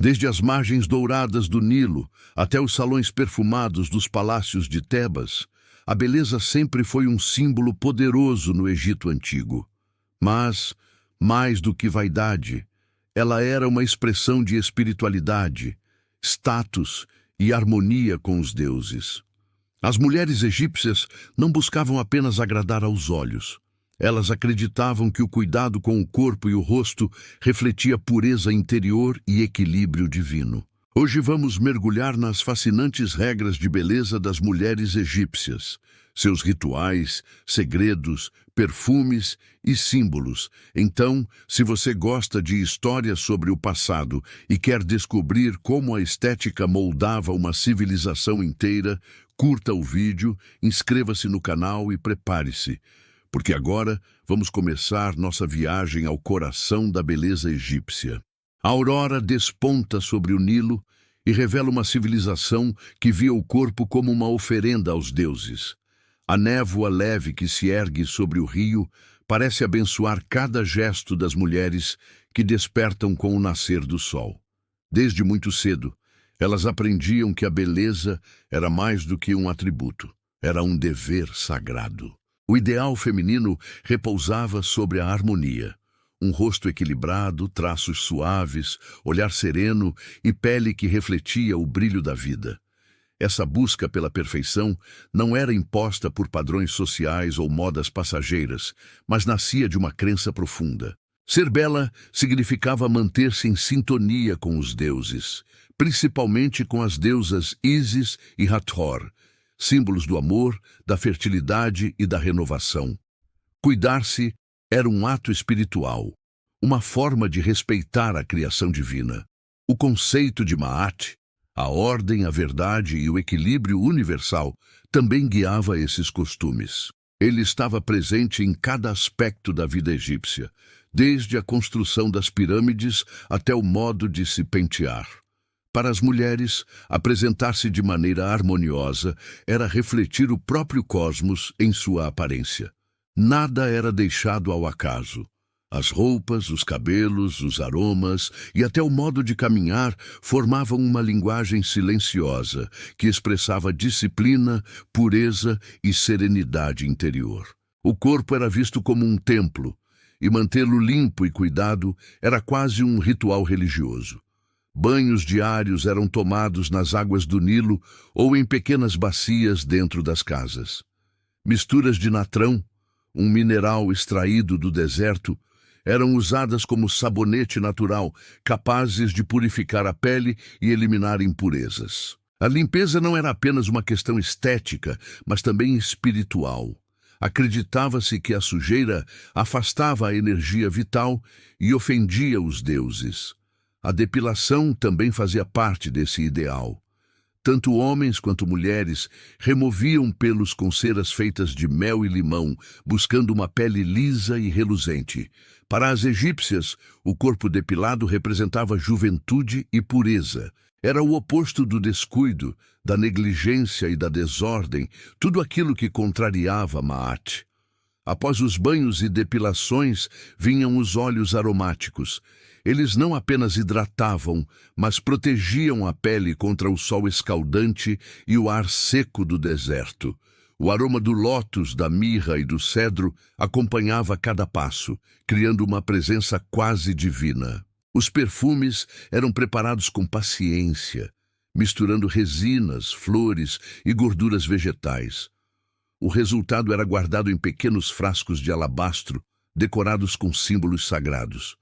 Desde as margens douradas do Nilo até os salões perfumados dos palácios de Tebas, a beleza sempre foi um símbolo poderoso no Egito Antigo. Mas, mais do que vaidade, ela era uma expressão de espiritualidade, status e harmonia com os deuses. As mulheres egípcias não buscavam apenas agradar aos olhos. Elas acreditavam que o cuidado com o corpo e o rosto refletia pureza interior e equilíbrio divino. Hoje vamos mergulhar nas fascinantes regras de beleza das mulheres egípcias, seus rituais, segredos, perfumes e símbolos. Então, se você gosta de histórias sobre o passado e quer descobrir como a estética moldava uma civilização inteira, curta o vídeo, inscreva-se no canal e prepare-se, porque agora vamos começar nossa viagem ao coração da beleza egípcia. A aurora desponta sobre o Nilo e revela uma civilização que via o corpo como uma oferenda aos deuses. A névoa leve que se ergue sobre o rio parece abençoar cada gesto das mulheres que despertam com o nascer do sol. Desde muito cedo, elas aprendiam que a beleza era mais do que um atributo, era um dever sagrado. O ideal feminino repousava sobre a harmonia. Um rosto equilibrado, traços suaves, olhar sereno e pele que refletia o brilho da vida. Essa busca pela perfeição não era imposta por padrões sociais ou modas passageiras, mas nascia de uma crença profunda. Ser bela significava manter-se em sintonia com os deuses, principalmente com as deusas Ísis e Hathor, símbolos do amor, da fertilidade e da renovação. Cuidar-se era um ato espiritual, uma forma de respeitar a criação divina. O conceito de Ma'at, a ordem, a verdade e o equilíbrio universal, também guiava esses costumes. Ele estava presente em cada aspecto da vida egípcia, desde a construção das pirâmides até o modo de se pentear. Para as mulheres, apresentar-se de maneira harmoniosa era refletir o próprio cosmos em sua aparência. Nada era deixado ao acaso. As roupas, os cabelos, os aromas e até o modo de caminhar formavam uma linguagem silenciosa que expressava disciplina, pureza e serenidade interior. O corpo era visto como um templo, e mantê-lo limpo e cuidado era quase um ritual religioso. Banhos diários eram tomados nas águas do Nilo ou em pequenas bacias dentro das casas. Misturas de natrão, um mineral extraído do deserto, eram usadas como sabonete natural, capazes de purificar a pele e eliminar impurezas. A limpeza não era apenas uma questão estética, mas também espiritual. Acreditava-se que a sujeira afastava a energia vital e ofendia os deuses. A depilação também fazia parte desse ideal. Tanto homens quanto mulheres removiam pelos com ceras feitas de mel e limão, buscando uma pele lisa e reluzente. Para as egípcias, o corpo depilado representava juventude e pureza. Era o oposto do descuido, da negligência e da desordem, tudo aquilo que contrariava Ma'at. Após os banhos e depilações, vinham os óleos aromáticos. Eles não apenas hidratavam, mas protegiam a pele contra o sol escaldante e o ar seco do deserto. O aroma do lótus, da mirra e do cedro acompanhava cada passo, criando uma presença quase divina. Os perfumes eram preparados com paciência, misturando resinas, flores e gorduras vegetais. O resultado era guardado em pequenos frascos de alabastro, decorados com símbolos sagrados.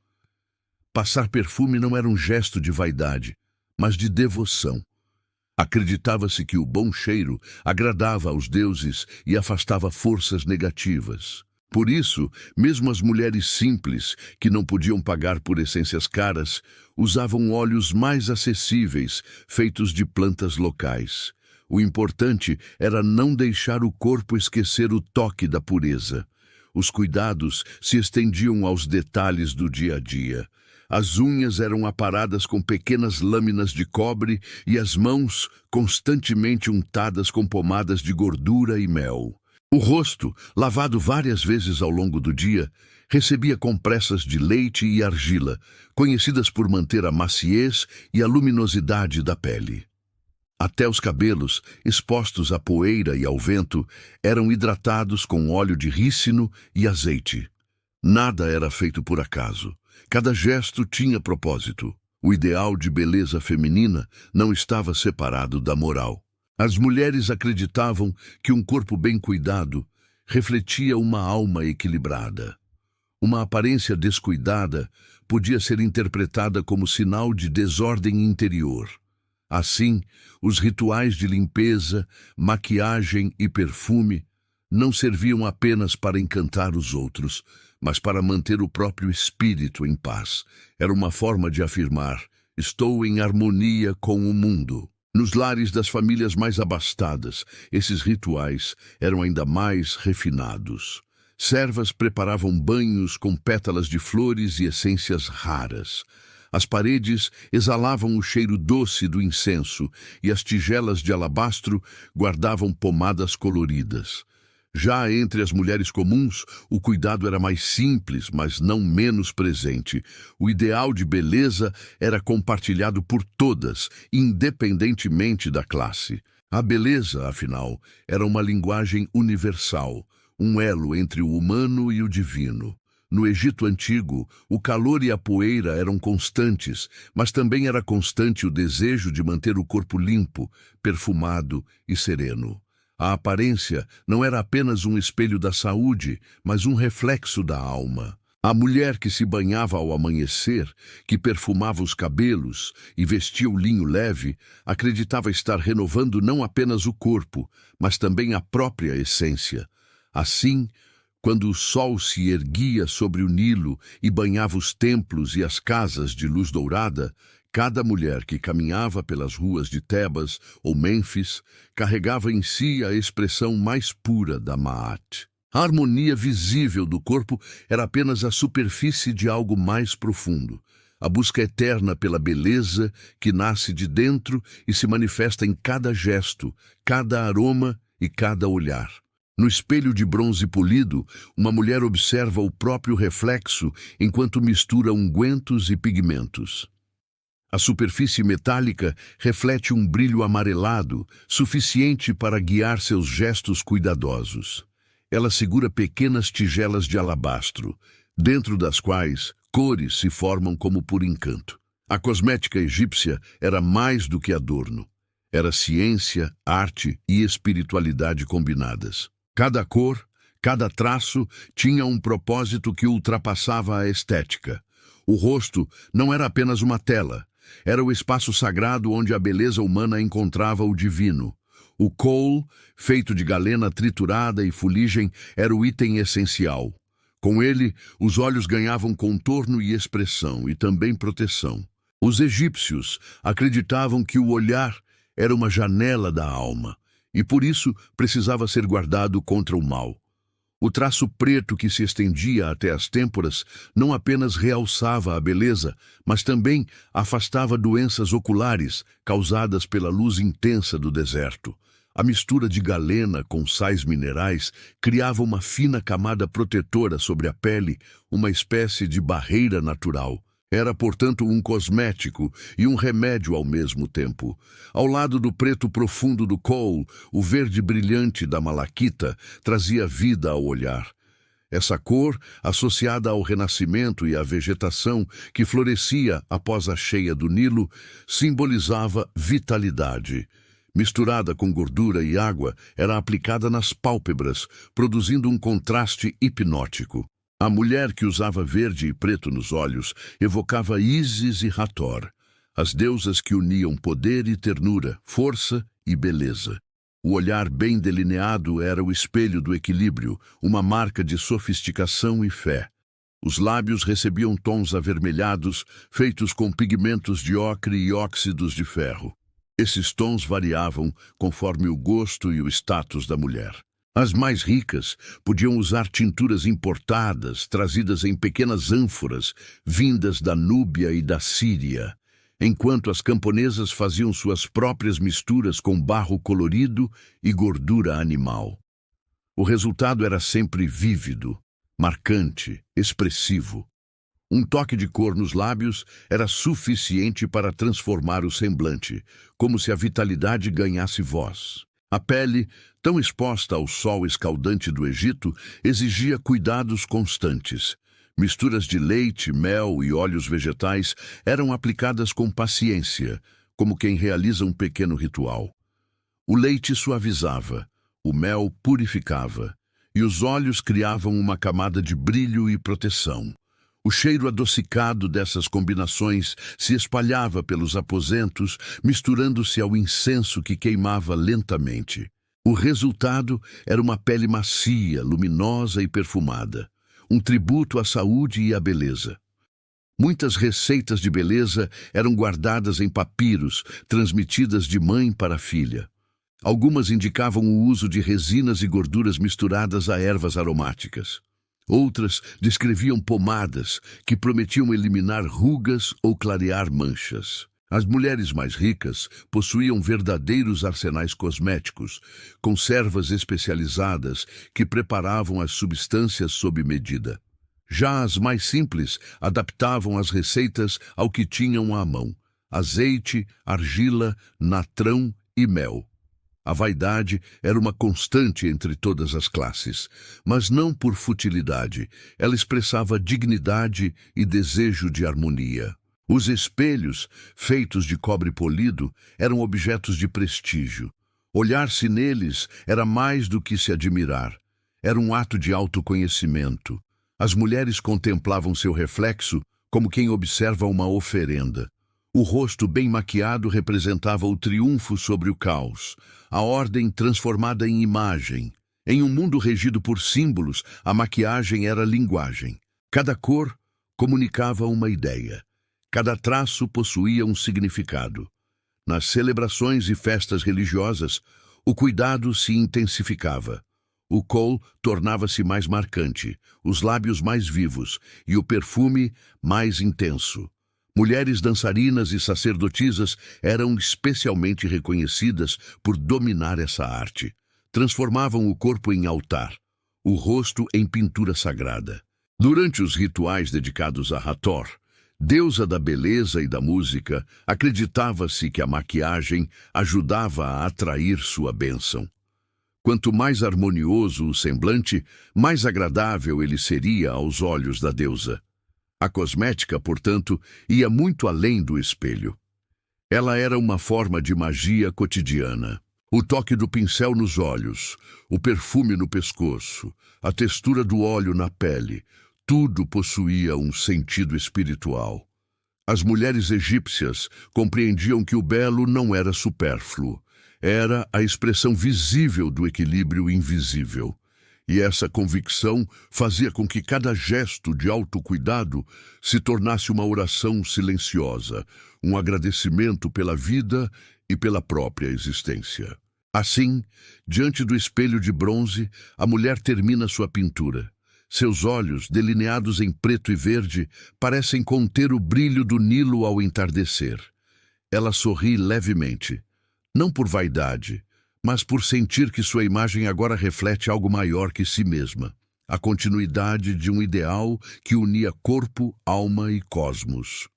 Passar perfume não era um gesto de vaidade, mas de devoção. Acreditava-se que o bom cheiro agradava aos deuses e afastava forças negativas. Por isso, mesmo as mulheres simples, que não podiam pagar por essências caras, usavam óleos mais acessíveis, feitos de plantas locais. O importante era não deixar o corpo esquecer o toque da pureza. Os cuidados se estendiam aos detalhes do dia a dia. As unhas eram aparadas com pequenas lâminas de cobre e as mãos constantemente untadas com pomadas de gordura e mel. O rosto, lavado várias vezes ao longo do dia, recebia compressas de leite e argila, conhecidas por manter a maciez e a luminosidade da pele. Até os cabelos, expostos à poeira e ao vento, eram hidratados com óleo de rícino e azeite. Nada era feito por acaso. Cada gesto tinha propósito. O ideal de beleza feminina não estava separado da moral. As mulheres acreditavam que um corpo bem cuidado refletia uma alma equilibrada. Uma aparência descuidada podia ser interpretada como sinal de desordem interior. Assim, os rituais de limpeza, maquiagem e perfume não serviam apenas para encantar os outros, mas para manter o próprio espírito em paz. Era uma forma de afirmar: estou em harmonia com o mundo. Nos lares das famílias mais abastadas, esses rituais eram ainda mais refinados. Servas preparavam banhos com pétalas de flores e essências raras. As paredes exalavam o cheiro doce do incenso e as tigelas de alabastro guardavam pomadas coloridas. Já entre as mulheres comuns, o cuidado era mais simples, mas não menos presente. O ideal de beleza era compartilhado por todas, independentemente da classe. A beleza, afinal, era uma linguagem universal, um elo entre o humano e o divino. No Egito Antigo, o calor e a poeira eram constantes, mas também era constante o desejo de manter o corpo limpo, perfumado e sereno. A aparência não era apenas um espelho da saúde, mas um reflexo da alma. A mulher que se banhava ao amanhecer, que perfumava os cabelos e vestia o linho leve, acreditava estar renovando não apenas o corpo, mas também a própria essência. Assim, quando o sol se erguia sobre o Nilo e banhava os templos e as casas de luz dourada, cada mulher que caminhava pelas ruas de Tebas ou Mênfis carregava em si a expressão mais pura da Maat. A harmonia visível do corpo era apenas a superfície de algo mais profundo. A busca eterna pela beleza que nasce de dentro e se manifesta em cada gesto, cada aroma e cada olhar. No espelho de bronze polido, uma mulher observa o próprio reflexo enquanto mistura ungüentos e pigmentos. A superfície metálica reflete um brilho amarelado, suficiente para guiar seus gestos cuidadosos. Ela segura pequenas tigelas de alabastro, dentro das quais cores se formam como por encanto. A cosmética egípcia era mais do que adorno. Era ciência, arte e espiritualidade combinadas. Cada cor, cada traço tinha um propósito que ultrapassava a estética. O rosto não era apenas uma tela, era o espaço sagrado onde a beleza humana encontrava o divino. O kohl, feito de galena triturada e fuligem, era o item essencial. Com ele, os olhos ganhavam contorno e expressão, e também proteção. Os egípcios acreditavam que o olhar era uma janela da alma, e por isso precisava ser guardado contra o mal. O traço preto que se estendia até as têmporas não apenas realçava a beleza, mas também afastava doenças oculares causadas pela luz intensa do deserto. A mistura de galena com sais minerais criava uma fina camada protetora sobre a pele, uma espécie de barreira natural. Era, portanto, um cosmético e um remédio ao mesmo tempo. Ao lado do preto profundo do kohl, o verde brilhante da malaquita trazia vida ao olhar. Essa cor, associada ao renascimento e à vegetação que florescia após a cheia do Nilo, simbolizava vitalidade. Misturada com gordura e água, era aplicada nas pálpebras, produzindo um contraste hipnótico. A mulher que usava verde e preto nos olhos evocava Ísis e Hathor, as deusas que uniam poder e ternura, força e beleza. O olhar bem delineado era o espelho do equilíbrio, uma marca de sofisticação e fé. Os lábios recebiam tons avermelhados, feitos com pigmentos de ocre e óxidos de ferro. Esses tons variavam conforme o gosto e o status da mulher. As mais ricas podiam usar tinturas importadas, trazidas em pequenas ânforas, vindas da Núbia e da Síria, enquanto as camponesas faziam suas próprias misturas com barro colorido e gordura animal. O resultado era sempre vívido. marcante, expressivo. Um toque de cor nos lábios era suficiente para transformar o semblante, como se a vitalidade ganhasse voz. A pele, tão exposta ao sol escaldante do Egito, exigia cuidados constantes. Misturas de leite, mel e óleos vegetais eram aplicadas com paciência, como quem realiza um pequeno ritual. O leite suavizava, o mel purificava, e os óleos criavam uma camada de brilho e proteção. O cheiro adocicado dessas combinações se espalhava pelos aposentos, misturando-se ao incenso que queimava lentamente. O resultado era uma pele macia, luminosa e perfumada, um tributo à saúde e à beleza. Muitas receitas de beleza eram guardadas em papiros, transmitidas de mãe para filha. Algumas indicavam o uso de resinas e gorduras misturadas a ervas aromáticas. Outras descreviam pomadas que prometiam eliminar rugas ou clarear manchas. As mulheres mais ricas possuíam verdadeiros arsenais cosméticos, conservas especializadas que preparavam as substâncias sob medida. Já as mais simples adaptavam as receitas ao que tinham à mão: azeite, argila, natrão e mel. A vaidade era uma constante entre todas as classes, mas não por futilidade. Ela expressava dignidade e desejo de harmonia. Os espelhos, feitos de cobre polido, eram objetos de prestígio. Olhar-se neles era mais do que se admirar. Era um ato de autoconhecimento. As mulheres contemplavam seu reflexo como quem observa uma oferenda. O rosto bem maquiado representava o triunfo sobre o caos, a ordem transformada em imagem. Em um mundo regido por símbolos, a maquiagem era linguagem. Cada cor comunicava uma ideia. Cada traço possuía um significado. Nas celebrações e festas religiosas, o cuidado se intensificava. O kohl tornava-se mais marcante, os lábios mais vivos e o perfume mais intenso. Mulheres dançarinas e sacerdotisas eram especialmente reconhecidas por dominar essa arte. Transformavam o corpo em altar, o rosto em pintura sagrada. Durante os rituais dedicados a Hathor, deusa da beleza e da música, acreditava-se que a maquiagem ajudava a atrair sua bênção. Quanto mais harmonioso o semblante, mais agradável ele seria aos olhos da deusa. A cosmética, portanto, ia muito além do espelho. Ela era uma forma de magia cotidiana. O toque do pincel nos olhos, o perfume no pescoço, a textura do óleo na pele, tudo possuía um sentido espiritual. As mulheres egípcias compreendiam que o belo não era supérfluo, era a expressão visível do equilíbrio invisível. E essa convicção fazia com que cada gesto de autocuidado se tornasse uma oração silenciosa, um agradecimento pela vida e pela própria existência. Assim, diante do espelho de bronze, a mulher termina sua pintura. Seus olhos, delineados em preto e verde, parecem conter o brilho do Nilo ao entardecer. Ela sorri levemente, não por vaidade, mas por sentir que sua imagem agora reflete algo maior que si mesma, a continuidade de um ideal que unia corpo, alma e cosmos.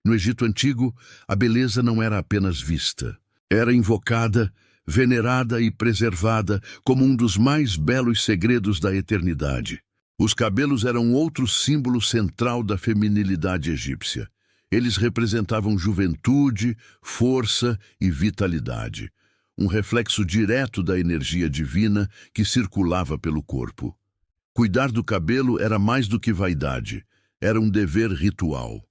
No Egito Antigo, a beleza não era apenas vista. Era invocada, venerada e preservada como um dos mais belos segredos da eternidade. Os cabelos eram outro símbolo central da feminilidade egípcia. Eles representavam juventude, força e vitalidade, um reflexo direto da energia divina que circulava pelo corpo. Cuidar do cabelo era mais do que vaidade, era um dever ritual.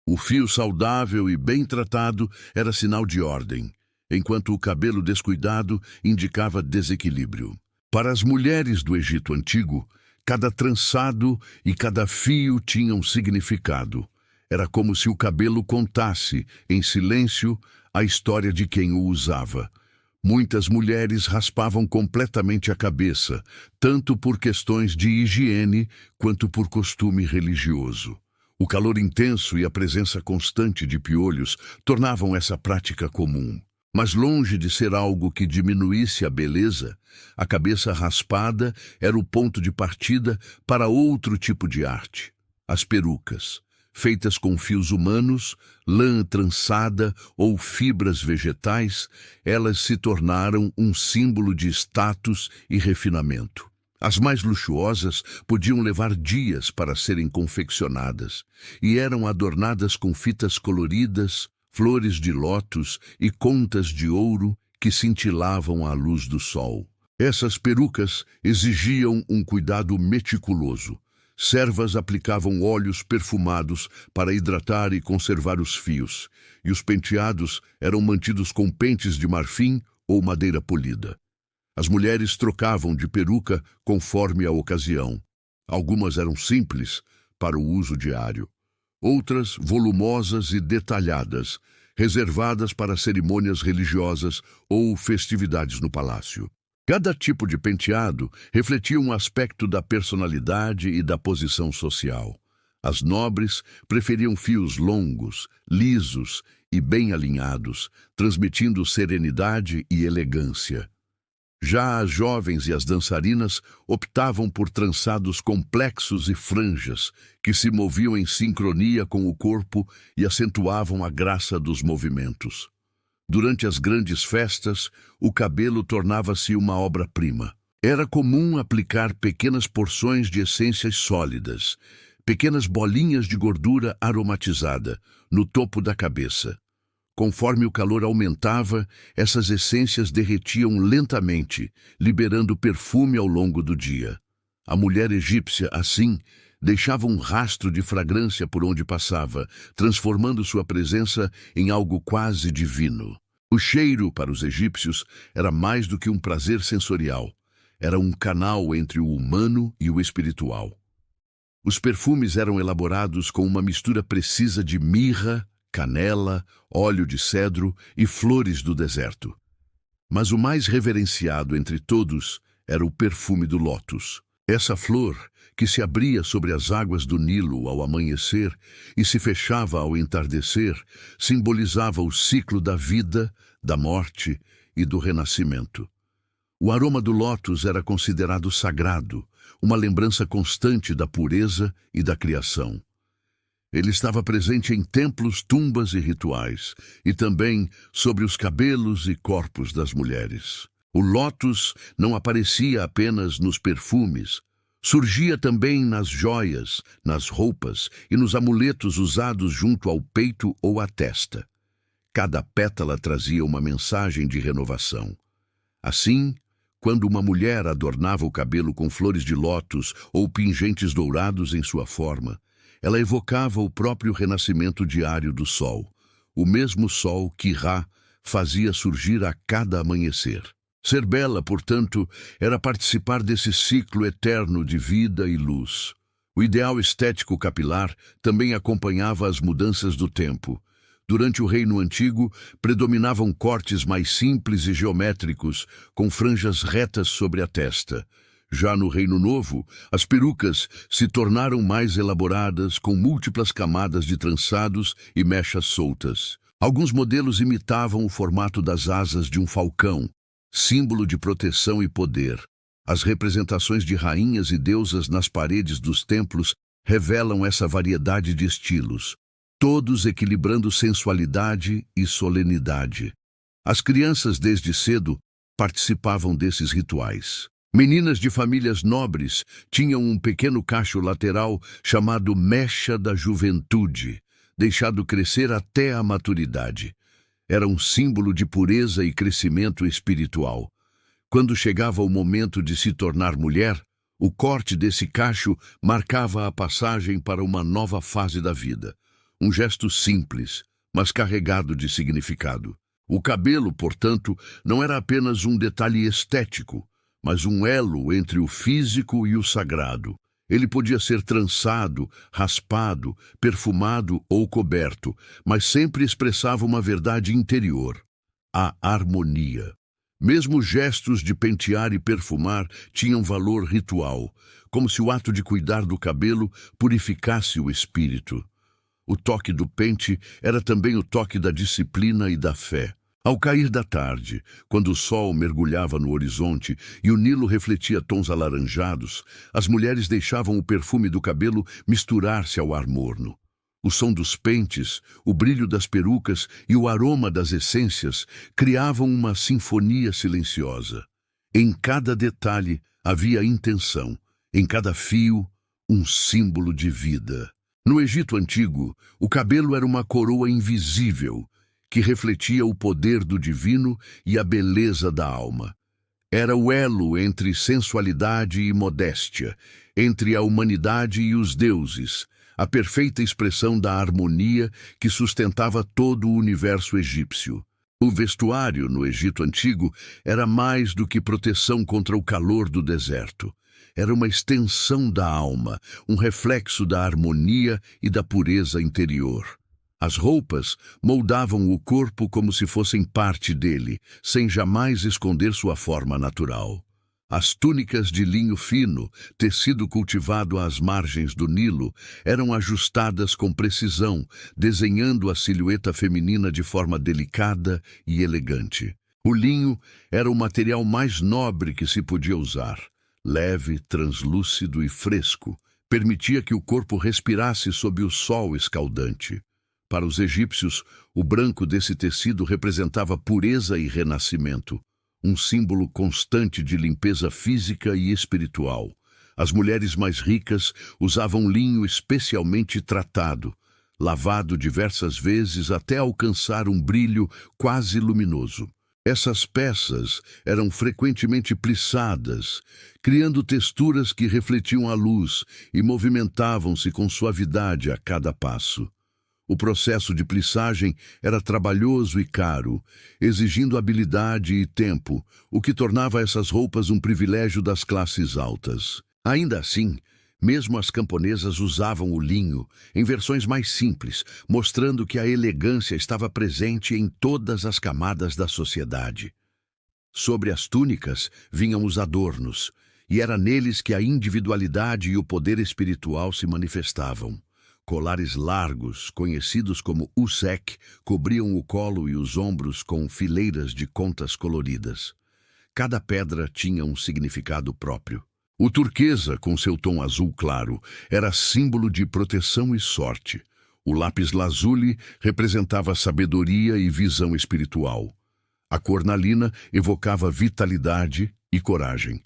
O fio saudável e bem tratado era sinal de ordem, enquanto o cabelo descuidado indicava desequilíbrio. Para as mulheres do Egito Antigo, cada trançado e cada fio tinham significado. Era como se o cabelo contasse, em silêncio, a história de quem o usava. Muitas mulheres raspavam completamente a cabeça, tanto por questões de higiene quanto por costume religioso. O calor intenso e a presença constante de piolhos tornavam essa prática comum. Mas longe de ser algo que diminuísse a beleza, a cabeça raspada era o ponto de partida para outro tipo de arte. As perucas, feitas com fios humanos, lã trançada ou fibras vegetais, elas se tornaram um símbolo de status e refinamento. As mais luxuosas podiam levar dias para serem confeccionadas e eram adornadas com fitas coloridas, flores de lótus e contas de ouro que cintilavam à luz do sol. Essas perucas exigiam um cuidado meticuloso. Servas aplicavam óleos perfumados para hidratar e conservar os fios, e os penteados eram mantidos com pentes de marfim ou madeira polida. As mulheres trocavam de peruca conforme a ocasião. Algumas eram simples, para o uso diário. Outras volumosas e detalhadas, reservadas para cerimônias religiosas ou festividades no palácio. Cada tipo de penteado refletia um aspecto da personalidade e da posição social. As nobres preferiam fios longos, lisos e bem alinhados, transmitindo serenidade e elegância. Já as jovens e as dançarinas optavam por trançados complexos e franjas, que se moviam em sincronia com o corpo e acentuavam a graça dos movimentos. Durante as grandes festas, o cabelo tornava-se uma obra-prima. Era comum aplicar pequenas porções de essências sólidas, pequenas bolinhas de gordura aromatizada, no topo da cabeça. Conforme o calor aumentava, essas essências derretiam lentamente, liberando perfume ao longo do dia. A mulher egípcia, assim, deixava um rastro de fragrância por onde passava, transformando sua presença em algo quase divino. O cheiro, para os egípcios, era mais do que um prazer sensorial. Era um canal entre o humano e o espiritual. Os perfumes eram elaborados com uma mistura precisa de mirra, canela, óleo de cedro e flores do deserto. Mas o mais reverenciado entre todos era o perfume do lótus. Essa flor, que se abria sobre as águas do Nilo ao amanhecer e se fechava ao entardecer, simbolizava o ciclo da vida, da morte e do renascimento. O aroma do lótus era considerado sagrado, uma lembrança constante da pureza e da criação. Ele estava presente em templos, tumbas e rituais, e também sobre os cabelos e corpos das mulheres. O lótus não aparecia apenas nos perfumes, surgia também nas joias, nas roupas e nos amuletos usados junto ao peito ou à testa. Cada pétala trazia uma mensagem de renovação. Assim, quando uma mulher adornava o cabelo com flores de lótus ou pingentes dourados em sua forma, ela evocava o próprio renascimento diário do sol, o mesmo sol que Ra fazia surgir a cada amanhecer. Ser bela, portanto, era participar desse ciclo eterno de vida e luz. O ideal estético capilar também acompanhava as mudanças do tempo. Durante o Reino Antigo, predominavam cortes mais simples e geométricos, com franjas retas sobre a testa. Já no Reino Novo, as perucas se tornaram mais elaboradas, com múltiplas camadas de trançados e mechas soltas. Alguns modelos imitavam o formato das asas de um falcão, símbolo de proteção e poder. As representações de rainhas e deusas nas paredes dos templos revelam essa variedade de estilos, todos equilibrando sensualidade e solenidade. As crianças, desde cedo, participavam desses rituais. Meninas de famílias nobres tinham um pequeno cacho lateral chamado mecha da juventude, deixado crescer até a maturidade. Era um símbolo de pureza e crescimento espiritual. Quando chegava o momento de se tornar mulher, o corte desse cacho marcava a passagem para uma nova fase da vida. Um gesto simples, mas carregado de significado. O cabelo, portanto, não era apenas um detalhe estético, mas um elo entre o físico e o sagrado. Ele podia ser trançado, raspado, perfumado ou coberto, mas sempre expressava uma verdade interior, a harmonia. Mesmo gestos de pentear e perfumar tinham valor ritual, como se o ato de cuidar do cabelo purificasse o espírito. O toque do pente era também o toque da disciplina e da fé. Ao cair da tarde, quando o sol mergulhava no horizonte e o Nilo refletia tons alaranjados, as mulheres deixavam o perfume do cabelo misturar-se ao ar morno. O som dos pentes, o brilho das perucas e o aroma das essências criavam uma sinfonia silenciosa. Em cada detalhe havia intenção, em cada fio, um símbolo de vida. No Egito Antigo, o cabelo era uma coroa invisível, que refletia o poder do divino e a beleza da alma. Era o elo entre sensualidade e modéstia, entre a humanidade e os deuses, a perfeita expressão da harmonia que sustentava todo o universo egípcio. O vestuário no Egito Antigo era mais do que proteção contra o calor do deserto. Era uma extensão da alma, um reflexo da harmonia e da pureza interior. As roupas moldavam o corpo como se fossem parte dele, sem jamais esconder sua forma natural. As túnicas de linho fino, tecido cultivado às margens do Nilo, eram ajustadas com precisão, desenhando a silhueta feminina de forma delicada e elegante. O linho era o material mais nobre que se podia usar. Leve, translúcido e fresco, permitia que o corpo respirasse sob o sol escaldante. Para os egípcios, o branco desse tecido representava pureza e renascimento, um símbolo constante de limpeza física e espiritual. As mulheres mais ricas usavam linho especialmente tratado, lavado diversas vezes até alcançar um brilho quase luminoso. Essas peças eram frequentemente plissadas, criando texturas que refletiam a luz e movimentavam-se com suavidade a cada passo. O processo de plissagem era trabalhoso e caro, exigindo habilidade e tempo, o que tornava essas roupas um privilégio das classes altas. Ainda assim, mesmo as camponesas usavam o linho, em versões mais simples, mostrando que a elegância estava presente em todas as camadas da sociedade. Sobre as túnicas vinham os adornos, e era neles que a individualidade e o poder espiritual se manifestavam. Colares largos, conhecidos como usek, cobriam o colo e os ombros com fileiras de contas coloridas. Cada pedra tinha um significado próprio. O turquesa, com seu tom azul claro, era símbolo de proteção e sorte. O lápis-lazuli representava sabedoria e visão espiritual. A cornalina evocava vitalidade e coragem.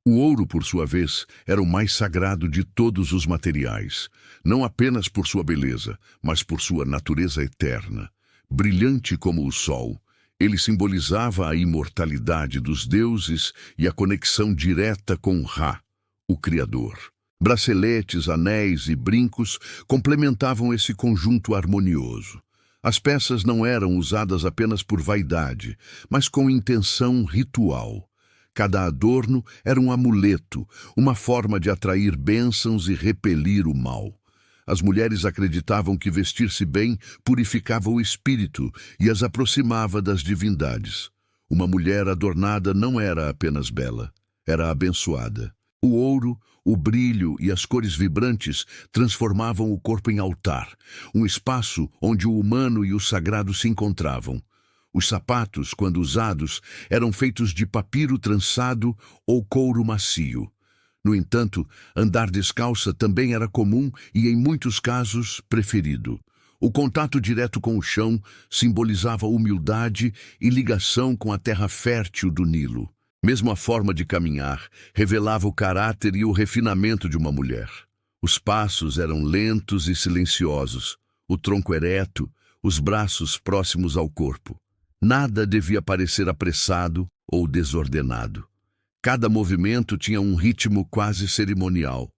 O ouro, por sua vez, era o mais sagrado de todos os materiais, não apenas por sua beleza, mas por sua natureza eterna. Brilhante como o sol, ele simbolizava a imortalidade dos deuses e a conexão direta com Ra, o Criador. Braceletes, anéis e brincos complementavam esse conjunto harmonioso. As peças não eram usadas apenas por vaidade, mas com intenção ritual. Cada adorno era um amuleto, uma forma de atrair bênçãos e repelir o mal. As mulheres acreditavam que vestir-se bem purificava o espírito e as aproximava das divindades. Uma mulher adornada não era apenas bela, era abençoada. O ouro, o brilho e as cores vibrantes transformavam o corpo em altar, um espaço onde o humano e o sagrado se encontravam. Os sapatos, quando usados, eram feitos de papiro trançado ou couro macio. No entanto, andar descalça também era comum e, em muitos casos, preferido. O contato direto com o chão simbolizava humildade e ligação com a terra fértil do Nilo. Mesmo a forma de caminhar revelava o caráter e o refinamento de uma mulher. Os passos eram lentos e silenciosos, o tronco ereto, os braços próximos ao corpo. Nada devia parecer apressado ou desordenado. Cada movimento tinha um ritmo quase cerimonial,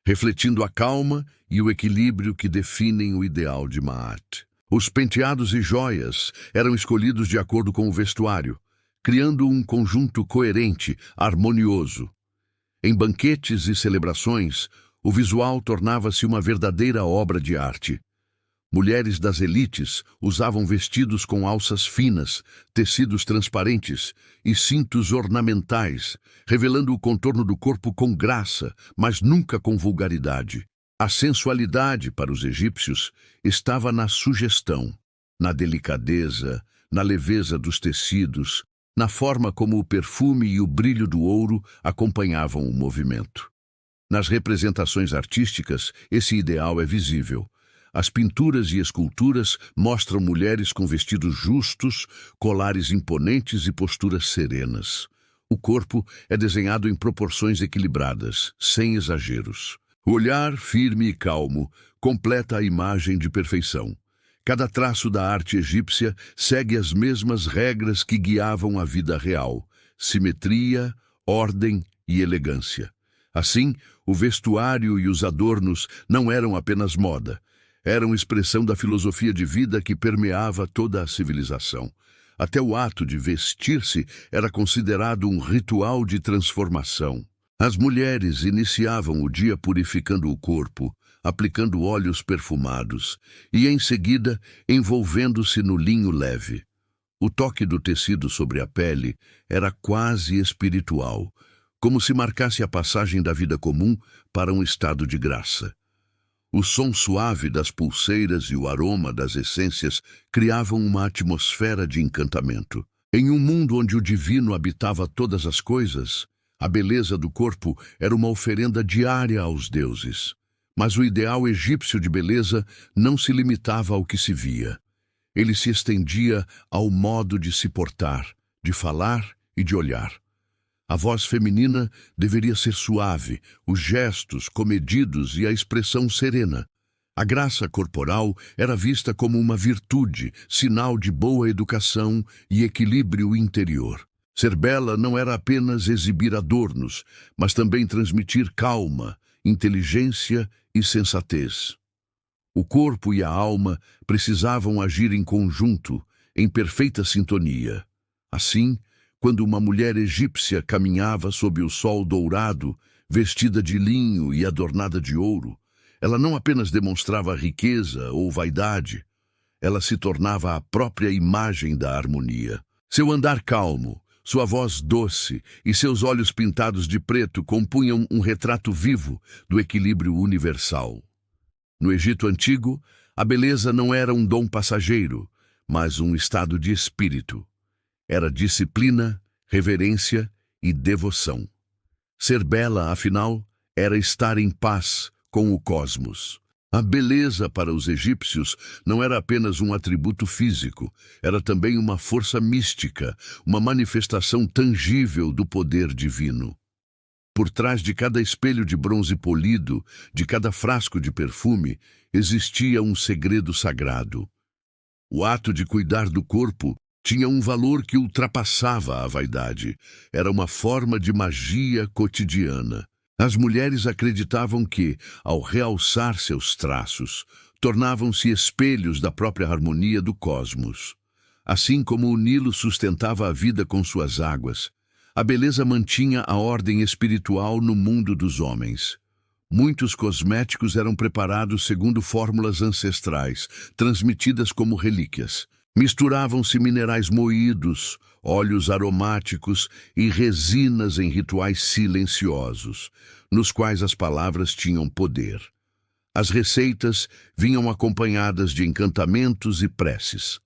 refletindo a calma e o equilíbrio que definem o ideal de Maat. Os penteados e joias eram escolhidos de acordo com o vestuário, criando um conjunto coerente, harmonioso. Em banquetes e celebrações, o visual tornava-se uma verdadeira obra de arte. Mulheres das elites usavam vestidos com alças finas, tecidos transparentes e cintos ornamentais, revelando o contorno do corpo com graça, mas nunca com vulgaridade. A sensualidade, para os egípcios, estava na sugestão, na delicadeza, na leveza dos tecidos, na forma como o perfume e o brilho do ouro acompanhavam o movimento. Nas representações artísticas, esse ideal é visível. As pinturas e esculturas mostram mulheres com vestidos justos, colares imponentes e posturas serenas. O corpo é desenhado em proporções equilibradas, sem exageros. O olhar, firme e calmo, completa a imagem de perfeição. Cada traço da arte egípcia segue as mesmas regras que guiavam a vida real: simetria, ordem e elegância. Assim, o vestuário e os adornos não eram apenas moda, eram expressão da filosofia de vida que permeava toda a civilização. Até o ato de vestir-se era considerado um ritual de transformação. As mulheres iniciavam o dia purificando o corpo, aplicando óleos perfumados e, em seguida, envolvendo-se no linho leve. O toque do tecido sobre a pele era quase espiritual, como se marcasse a passagem da vida comum para um estado de graça. O som suave das pulseiras e o aroma das essências criavam uma atmosfera de encantamento. Em um mundo onde o divino habitava todas as coisas, a beleza do corpo era uma oferenda diária aos deuses. Mas o ideal egípcio de beleza não se limitava ao que se via. Ele se estendia ao modo de se portar, de falar e de olhar. A voz feminina deveria ser suave, os gestos comedidos e a expressão serena. A graça corporal era vista como uma virtude, sinal de boa educação e equilíbrio interior. Ser bela não era apenas exibir adornos, mas também transmitir calma, inteligência e sensatez. O corpo e a alma precisavam agir em conjunto, em perfeita sintonia. Assim, quando uma mulher egípcia caminhava sob o sol dourado, vestida de linho e adornada de ouro, ela não apenas demonstrava riqueza ou vaidade, ela se tornava a própria imagem da harmonia. Seu andar calmo, sua voz doce e seus olhos pintados de preto compunham um retrato vivo do equilíbrio universal. No Egito Antigo, a beleza não era um dom passageiro, mas um estado de espírito. Era disciplina, reverência e devoção. Ser bela, afinal, era estar em paz com o cosmos. A beleza para os egípcios não era apenas um atributo físico, era também uma força mística, uma manifestação tangível do poder divino. Por trás de cada espelho de bronze polido, de cada frasco de perfume, existia um segredo sagrado. O ato de cuidar do corpo tinha um valor que ultrapassava a vaidade. Era uma forma de magia cotidiana. As mulheres acreditavam que, ao realçar seus traços, tornavam-se espelhos da própria harmonia do cosmos. Assim como o Nilo sustentava a vida com suas águas, a beleza mantinha a ordem espiritual no mundo dos homens. Muitos cosméticos eram preparados segundo fórmulas ancestrais, transmitidas como relíquias. Misturavam-se minerais moídos, óleos aromáticos e resinas em rituais silenciosos, nos quais as palavras tinham poder. As receitas vinham acompanhadas de encantamentos e preces.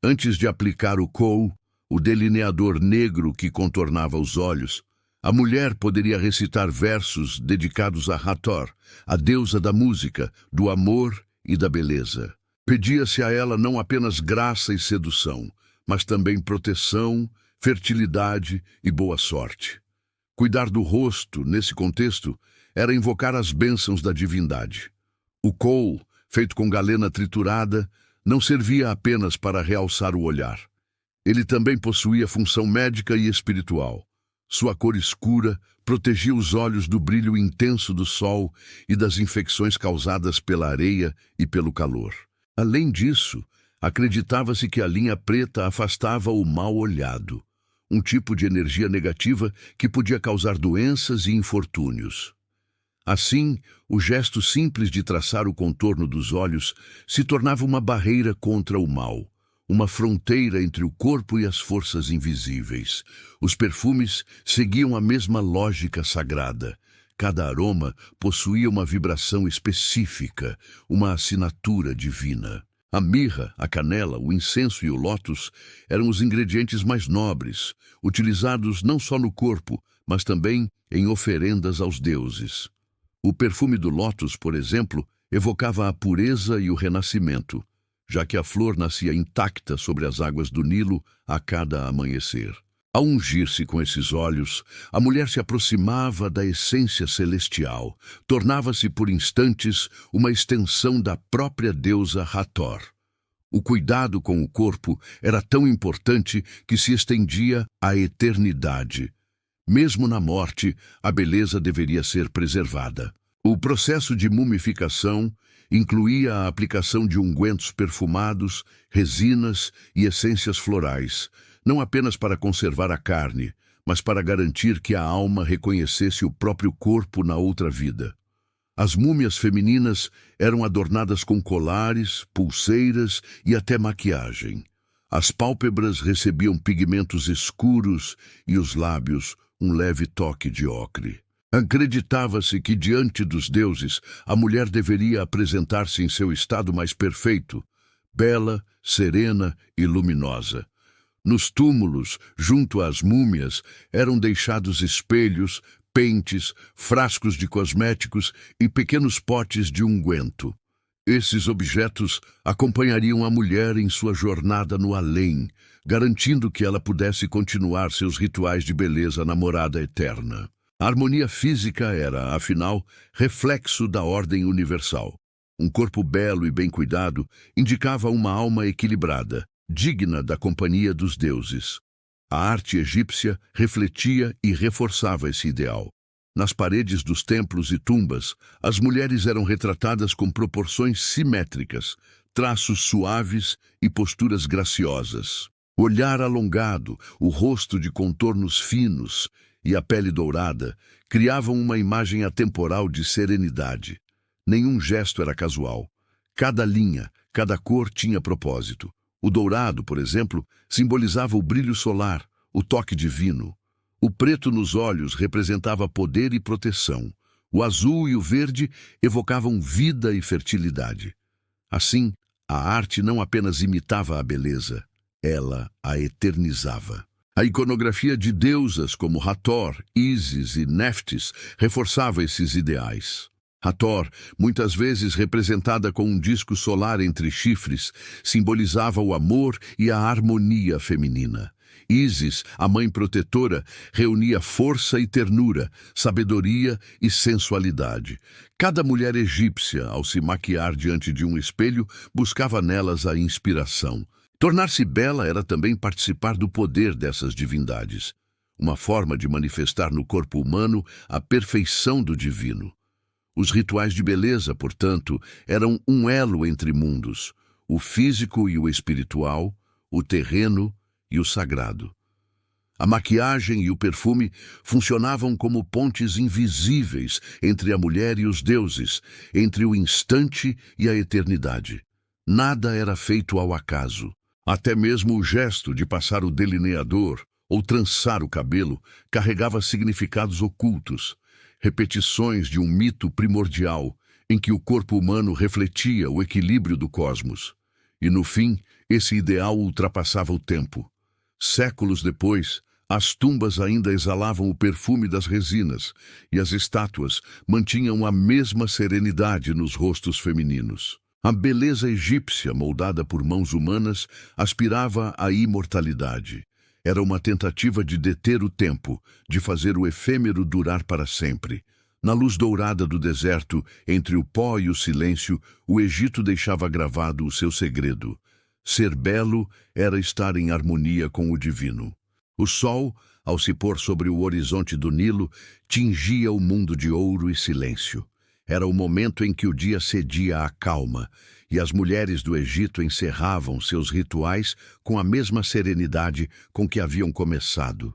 Antes de aplicar o kohl, o delineador negro que contornava os olhos, a mulher poderia recitar versos dedicados a Hathor, a deusa da música, do amor e da beleza. Pedia-se a ela não apenas graça e sedução, mas também proteção, fertilidade e boa sorte. Cuidar do rosto, nesse contexto, era invocar as bênçãos da divindade. O kohl, feito com galena triturada, não servia apenas para realçar o olhar. Ele também possuía função médica e espiritual. Sua cor escura protegia os olhos do brilho intenso do sol e das infecções causadas pela areia e pelo calor. Além disso, acreditava-se que a linha preta afastava o mal-olhado, um tipo de energia negativa que podia causar doenças e infortúnios. Assim, o gesto simples de traçar o contorno dos olhos se tornava uma barreira contra o mal, uma fronteira entre o corpo e as forças invisíveis. Os perfumes seguiam a mesma lógica sagrada. Cada aroma possuía uma vibração específica, uma assinatura divina. A mirra, a canela, o incenso e o lótus eram os ingredientes mais nobres, utilizados não só no corpo, mas também em oferendas aos deuses. O perfume do lótus, por exemplo, evocava a pureza e o renascimento, já que a flor nascia intacta sobre as águas do Nilo a cada amanhecer. Ao ungir-se com esses óleos, a mulher se aproximava da essência celestial, tornava-se por instantes uma extensão da própria deusa Hathor. O cuidado com o corpo era tão importante que se estendia à eternidade. Mesmo na morte, a beleza deveria ser preservada. O processo de mumificação incluía a aplicação de ungüentos perfumados, resinas e essências florais, não apenas para conservar a carne, mas para garantir que a alma reconhecesse o próprio corpo na outra vida. As múmias femininas eram adornadas com colares, pulseiras e até maquiagem. As pálpebras recebiam pigmentos escuros e os lábios um leve toque de ocre. Acreditava-se que diante dos deuses a mulher deveria apresentar-se em seu estado mais perfeito, bela, serena e luminosa. Nos túmulos, junto às múmias, eram deixados espelhos, pentes, frascos de cosméticos e pequenos potes de unguento. Esses objetos acompanhariam a mulher em sua jornada no além, garantindo que ela pudesse continuar seus rituais de beleza na morada eterna. A harmonia física era, afinal, reflexo da ordem universal. Um corpo belo e bem cuidado indicava uma alma equilibrada, digna da companhia dos deuses. A arte egípcia refletia e reforçava esse ideal. Nas paredes dos templos e tumbas, as mulheres eram retratadas com proporções simétricas, traços suaves e posturas graciosas. O olhar alongado, o rosto de contornos finos e a pele dourada criavam uma imagem atemporal de serenidade. Nenhum gesto era casual. Cada linha, cada cor tinha propósito. O dourado, por exemplo, simbolizava o brilho solar, o toque divino. O preto nos olhos representava poder e proteção. O azul e o verde evocavam vida e fertilidade. Assim, a arte não apenas imitava a beleza, ela a eternizava. A iconografia de deusas como Hathor, Ísis e Néftis reforçava esses ideais. Hathor, muitas vezes representada com um disco solar entre chifres, simbolizava o amor e a harmonia feminina. Ísis, a mãe protetora, reunia força e ternura, sabedoria e sensualidade. Cada mulher egípcia, ao se maquiar diante de um espelho, buscava nelas a inspiração. Tornar-se bela era também participar do poder dessas divindades, uma forma de manifestar no corpo humano a perfeição do divino. Os rituais de beleza, portanto, eram um elo entre mundos, o físico e o espiritual, o terreno e o sagrado. A maquiagem e o perfume funcionavam como pontes invisíveis entre a mulher e os deuses, entre o instante e a eternidade. Nada era feito ao acaso. Até mesmo o gesto de passar o delineador ou trançar o cabelo carregava significados ocultos, repetições de um mito primordial em que o corpo humano refletia o equilíbrio do cosmos. E, no fim, esse ideal ultrapassava o tempo. Séculos depois, as tumbas ainda exalavam o perfume das resinas e as estátuas mantinham a mesma serenidade nos rostos femininos. A beleza egípcia, moldada por mãos humanas, aspirava à imortalidade. Era uma tentativa de deter o tempo, de fazer o efêmero durar para sempre. Na luz dourada do deserto, entre o pó e o silêncio, o Egito deixava gravado o seu segredo. Ser belo era estar em harmonia com o divino. O sol, ao se pôr sobre o horizonte do Nilo, tingia o mundo de ouro e silêncio. Era o momento em que o dia cedia à calma, e as mulheres do Egito encerravam seus rituais com a mesma serenidade com que haviam começado.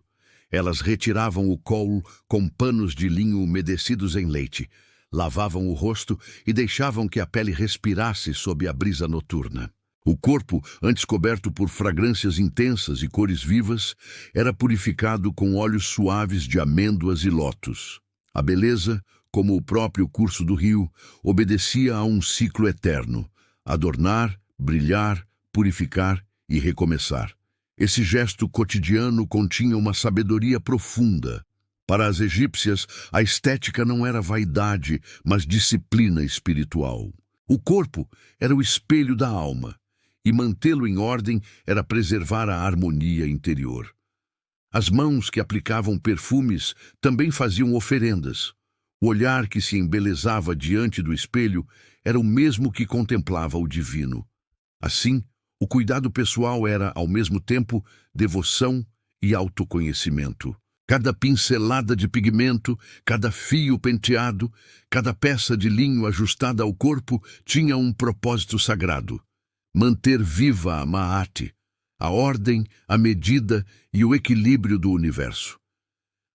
Elas retiravam o colo com panos de linho umedecidos em leite, lavavam o rosto e deixavam que a pele respirasse sob a brisa noturna. O corpo, antes coberto por fragrâncias intensas e cores vivas, era purificado com óleos suaves de amêndoas e lótus. A beleza, como o próprio curso do rio, obedecia a um ciclo eterno: adornar, brilhar, purificar e recomeçar. Esse gesto cotidiano continha uma sabedoria profunda. Para as egípcias, a estética não era vaidade, mas disciplina espiritual. O corpo era o espelho da alma, e mantê-lo em ordem era preservar a harmonia interior. As mãos que aplicavam perfumes também faziam oferendas. O olhar que se embelezava diante do espelho era o mesmo que contemplava o divino. Assim, o cuidado pessoal era, ao mesmo tempo, devoção e autoconhecimento. Cada pincelada de pigmento, cada fio penteado, cada peça de linho ajustada ao corpo tinha um propósito sagrado: manter viva a Maat, a ordem, a medida e o equilíbrio do universo.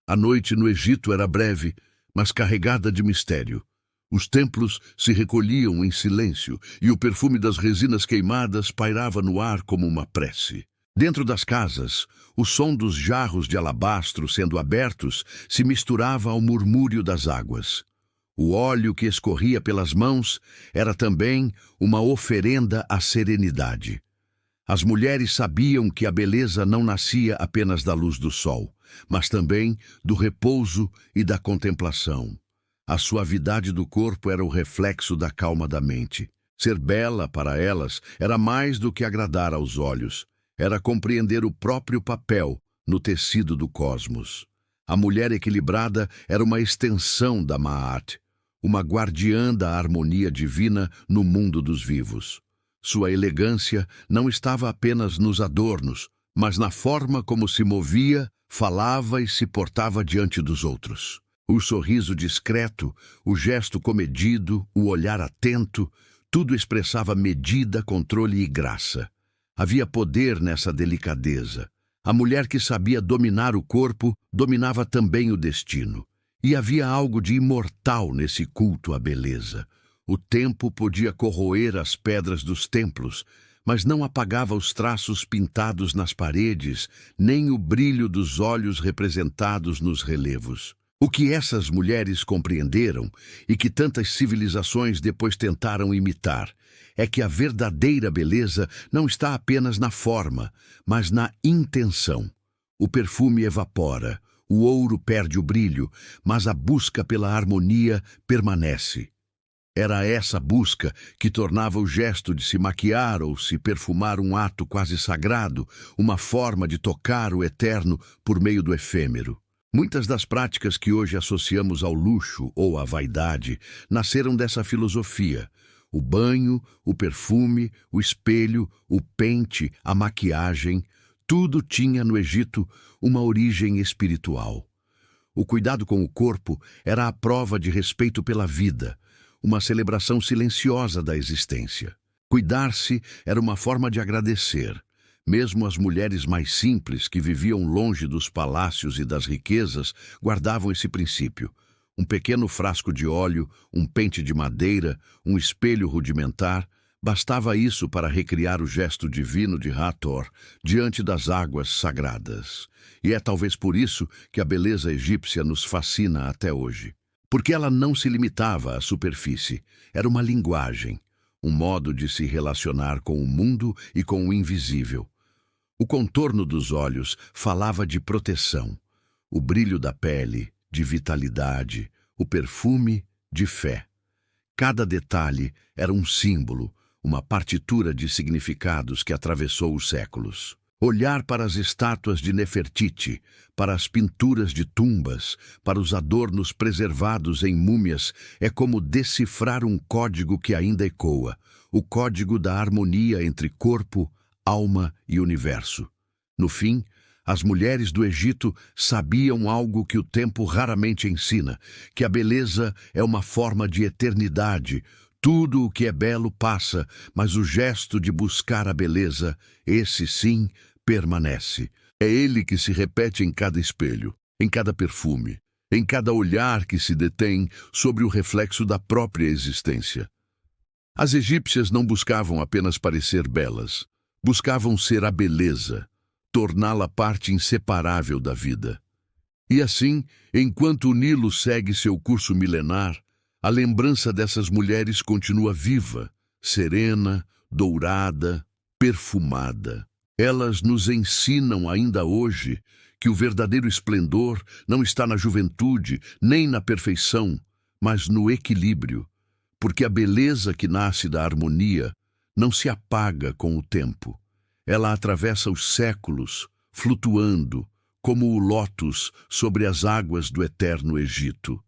A noite no Egito era breve, mas carregada de mistério. Os templos se recolhiam em silêncio e o perfume das resinas queimadas pairava no ar como uma prece. Dentro das casas, o som dos jarros de alabastro sendo abertos se misturava ao murmúrio das águas. O óleo que escorria pelas mãos era também uma oferenda à serenidade. As mulheres sabiam que a beleza não nascia apenas da luz do sol, mas também do repouso e da contemplação. A suavidade do corpo era o reflexo da calma da mente. Ser bela, para elas, era mais do que agradar aos olhos. Era compreender o próprio papel no tecido do cosmos. A mulher equilibrada era uma extensão da Maat, uma guardiã da harmonia divina no mundo dos vivos. Sua elegância não estava apenas nos adornos, mas na forma como se movia, falava e se portava diante dos outros. O sorriso discreto, o gesto comedido, o olhar atento, tudo expressava medida, controle e graça. Havia poder nessa delicadeza. A mulher que sabia dominar o corpo, dominava também o destino. E havia algo de imortal nesse culto à beleza. O tempo podia corroer as pedras dos templos, mas não apagava os traços pintados nas paredes, nem o brilho dos olhos representados nos relevos. O que essas mulheres compreenderam, e que tantas civilizações depois tentaram imitar, é que a verdadeira beleza não está apenas na forma, mas na intenção. O perfume evapora, o ouro perde o brilho, mas a busca pela harmonia permanece. Era essa busca que tornava o gesto de se maquiar ou se perfumar um ato quase sagrado, uma forma de tocar o eterno por meio do efêmero. Muitas das práticas que hoje associamos ao luxo ou à vaidade nasceram dessa filosofia. O banho, o perfume, o espelho, o pente, a maquiagem, tudo tinha no Egito uma origem espiritual. O cuidado com o corpo era a prova de respeito pela vida, uma celebração silenciosa da existência. Cuidar-se era uma forma de agradecer. Mesmo as mulheres mais simples, que viviam longe dos palácios e das riquezas, guardavam esse princípio. Um pequeno frasco de óleo, um pente de madeira, um espelho rudimentar, bastava isso para recriar o gesto divino de Hathor diante das águas sagradas. E é talvez por isso que a beleza egípcia nos fascina até hoje. Porque ela não se limitava à superfície, era uma linguagem, um modo de se relacionar com o mundo e com o invisível. O contorno dos olhos falava de proteção, o brilho da pele, de vitalidade, o perfume, de fé. Cada detalhe era um símbolo, uma partitura de significados que atravessou os séculos. Olhar para as estátuas de Nefertiti, para as pinturas de tumbas, para os adornos preservados em múmias, é como decifrar um código que ainda ecoa, o código da harmonia entre corpo, alma e universo. No fim, as mulheres do Egito sabiam algo que o tempo raramente ensina, que a beleza é uma forma de eternidade. Tudo o que é belo passa, mas o gesto de buscar a beleza, esse sim, permanece. É ele que se repete em cada espelho, em cada perfume, em cada olhar que se detém sobre o reflexo da própria existência. As egípcias não buscavam apenas parecer belas, buscavam ser a beleza, torná-la parte inseparável da vida. E assim, enquanto o Nilo segue seu curso milenar, a lembrança dessas mulheres continua viva, serena, dourada, perfumada. Elas nos ensinam ainda hoje que o verdadeiro esplendor não está na juventude, nem na perfeição, mas no equilíbrio, porque a beleza que nasce da harmonia não se apaga com o tempo. Ela atravessa os séculos, flutuando, como o lótus sobre as águas do eterno Egito.